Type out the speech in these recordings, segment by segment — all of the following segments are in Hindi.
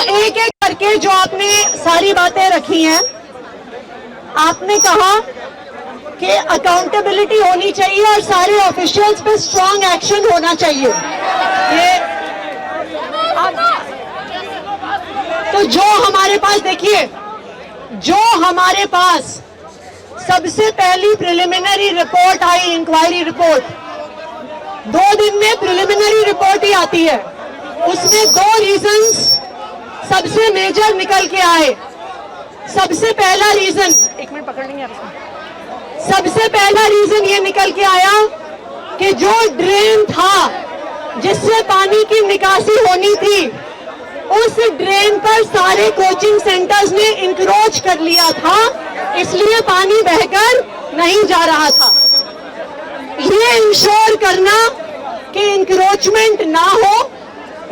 एक एक करके जो आपने सारी बातें रखी हैं, आपने कहा कि अकाउंटेबिलिटी होनी चाहिए और सारे ऑफिशियल्स पे स्ट्रांग एक्शन होना चाहिए। ये तो जो हमारे पास, देखिए, जो हमारे पास सबसे पहली प्रिलिमिनरी रिपोर्ट आई, इंक्वायरी रिपोर्ट, 2 दिन में प्रिलिमिनरी रिपोर्ट ही आती है, उसमें 2 रीजंस सबसे मेजर निकल के आए। सबसे पहला रीजन, एक मिनट पकड़ लेंगे आप, सबसे पहला रीजन ये निकल के आया कि जो ड्रेन था जिससे पानी की निकासी होनी थी, उस ड्रेन पर सारे कोचिंग सेंटर्स ने इंक्रोच कर लिया था, इसलिए पानी बहकर नहीं जा रहा था। ये इंश्योर करना कि इंक्रोचमेंट ना हो,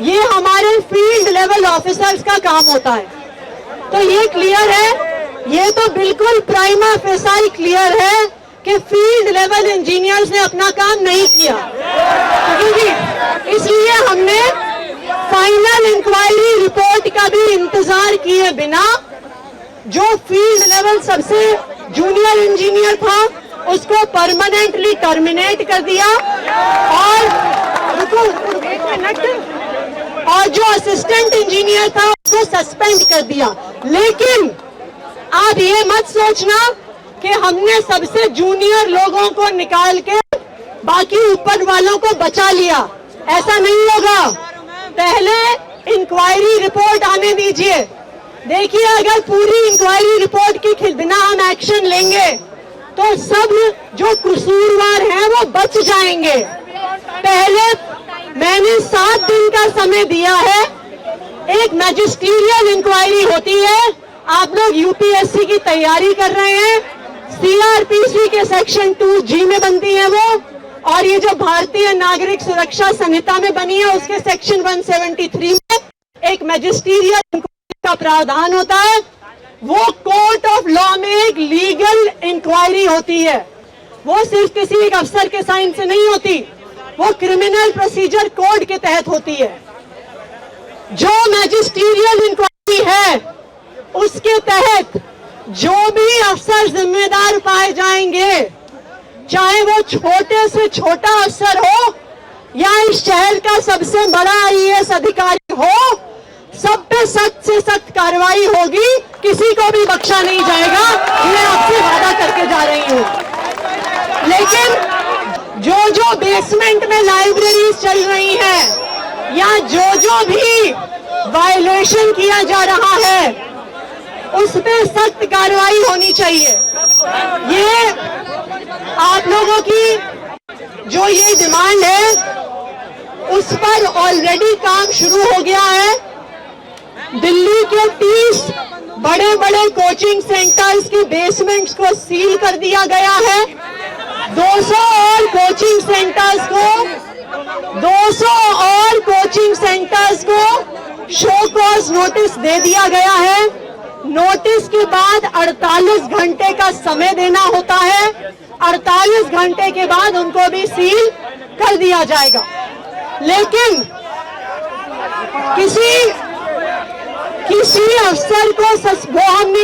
ये हमारे फील्ड लेवल ऑफिसर्स का काम होता है। तो ये क्लियर है, ये तो बिल्कुल प्राइमा फेसाई क्लियर है कि फील्ड लेवल इंजीनियर्स ने अपना काम नहीं किया, क्योंकि इसलिए हमने फाइनल इंक्वायरी रिपोर्ट का भी इंतजार किए बिना जो फील्ड लेवल सबसे जूनियर इंजीनियर था उसको परमानेंटली टर्मिनेट कर दिया, और जो असिस्टेंट इंजीनियर था उसको सस्पेंड कर दिया। लेकिन आप ये मत सोचना कि हमने सबसे जूनियर लोगों को निकाल के बाकी ऊपर वालों को बचा लिया, ऐसा नहीं होगा। पहले इंक्वायरी रिपोर्ट आने दीजिए। देखिए, अगर पूरी इंक्वायरी रिपोर्ट के बिना हम एक्शन लेंगे तो सब जो कसूरवार हैं वो बच जाएंगे। पहले मैंने 7 दिन का समय दिया है, एक मैजिस्ट्रियल इंक्वायरी होती है, आप लोग यूपीएससी की तैयारी कर रहे हैं, सीआरपीसी के सेक्शन 2G में बनती है वो, और ये जो भारतीय नागरिक सुरक्षा संहिता में बनी है उसके सेक्शन 173 में एक मैजिस्ट्रियल इंक्वायरी का प्रावधान होता है। वो कोर्ट ऑफ लॉ में एक लीगल इंक्वायरी होती है, वो सिर्फ किसी एक अफसर के साइन से नहीं होती, वो क्रिमिनल प्रोसीजर कोड के तहत होती है। जो मैजिस्ट्रियल इंक्वायरी है उसके तहत जो भी अफसर जिम्मेदार पाए जाएंगे, चाहे वो छोटे से छोटा अफसर हो या इस शहर का सबसे बड़ा आईएएस अधिकारी हो, सब पे सख्त से सख्त कार्रवाई होगी, किसी को भी बख्शा नहीं जाएगा, मैं आपसे वादा करके जा रही हूँ। लेकिन जो बेसमेंट में लाइब्रेरीज चल रही हैं या जो भी वायलेशन किया जा रहा है उस पे सख्त कार्रवाई होनी चाहिए। ये आप लोगों की जो ये डिमांड है उस पर ऑलरेडी काम शुरू हो गया है। दिल्ली के 30 बड़े बड़े कोचिंग सेंटर्स के बेसमेंट्स को सील कर दिया गया है। 200 और कोचिंग सेंटर्स को शो कॉज नोटिस दे दिया गया है। नोटिस के बाद 48 घंटे का समय देना होता है, 48 घंटे के बाद उनको भी सील कर दिया जाएगा। लेकिन किसी अफसर को वो हमने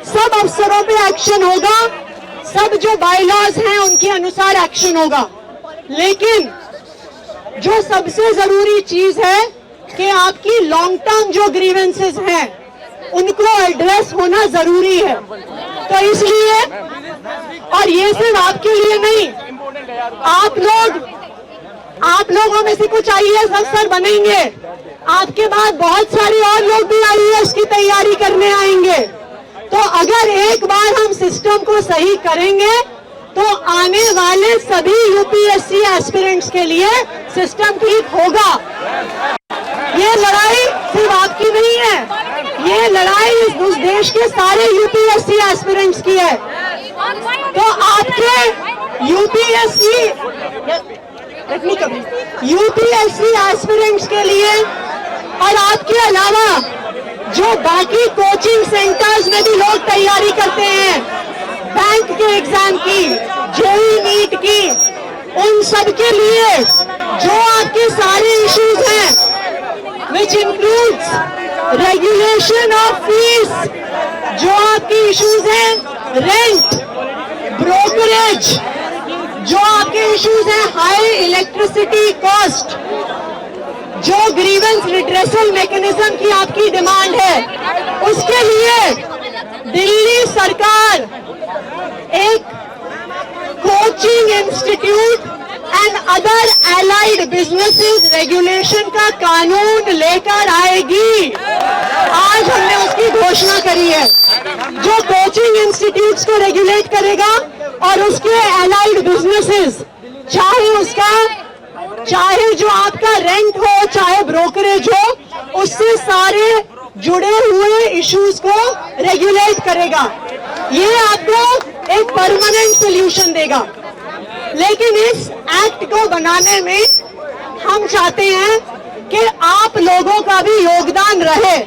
सब अफसरों पे एक्शन होगा, सब जो बायलॉज हैं उनके अनुसार एक्शन होगा। लेकिन जो सबसे जरूरी चीज है कि आपकी लॉन्ग टर्म जो ग्रीवेंसेस हैं उनको एड्रेस होना जरूरी है। तो इसलिए, और ये सिर्फ आपके लिए नहीं, आप लोगों में से कुछ आईएएस अफसर बनेंगे, आपके बाद बहुत सारे और लोग भी आईएएस की तैयारी करने आएंगे। तो अगर एक बार हम सिस्टम को सही करेंगे तो आने वाले सभी यूपीएससी एस्पिरेंट्स के लिए सिस्टम ठीक होगा। ये लड़ाई सिर्फ आपकी नहीं है, ये लड़ाई इस देश के सारे यूपीएससी एस्पिरेंट्स की है। तो आपके यूपीएससी एस्पिरेंट्स के लिए और आपके अलावा जो बाकी कोचिंग सेंटर्स में भी लोग तैयारी करते हैं, बैंक के एग्जाम की, जेईई नीट की, उन सब के लिए जो आपके सारे इश्यूज हैं, which includes regulation of fees, जो आपकी इश्यूज हैं, रेंट, ब्रोकरेज, जो आपके इश्यूज हैं, हाई इलेक्ट्रिसिटी कॉस्ट, जो ग्रीवेंस रिड्रेसल मैकेनिज्म की आपकी डिमांड है, उसके लिए दिल्ली सरकार एक coaching institute and other allied businesses regulation का कानून लेकर आएगी। आज हमने उसकी घोषणा करी है, जो कोचिंग इंस्टीट्यूट्स को रेगुलेट करेगा और उसके एलाइड बिजनेसेस, चाहे जो आपका रेंट हो, चाहे ब्रोकरेज हो, उससे सारे जुड़े हुए इश्यूज को रेगुलेट करेगा। ये आपको एक परमानेंट सोल्यूशन देगा। लेकिन इस एक्ट को बनाने में हम चाहते हैं कि आप लोगों का भी योगदान रहे।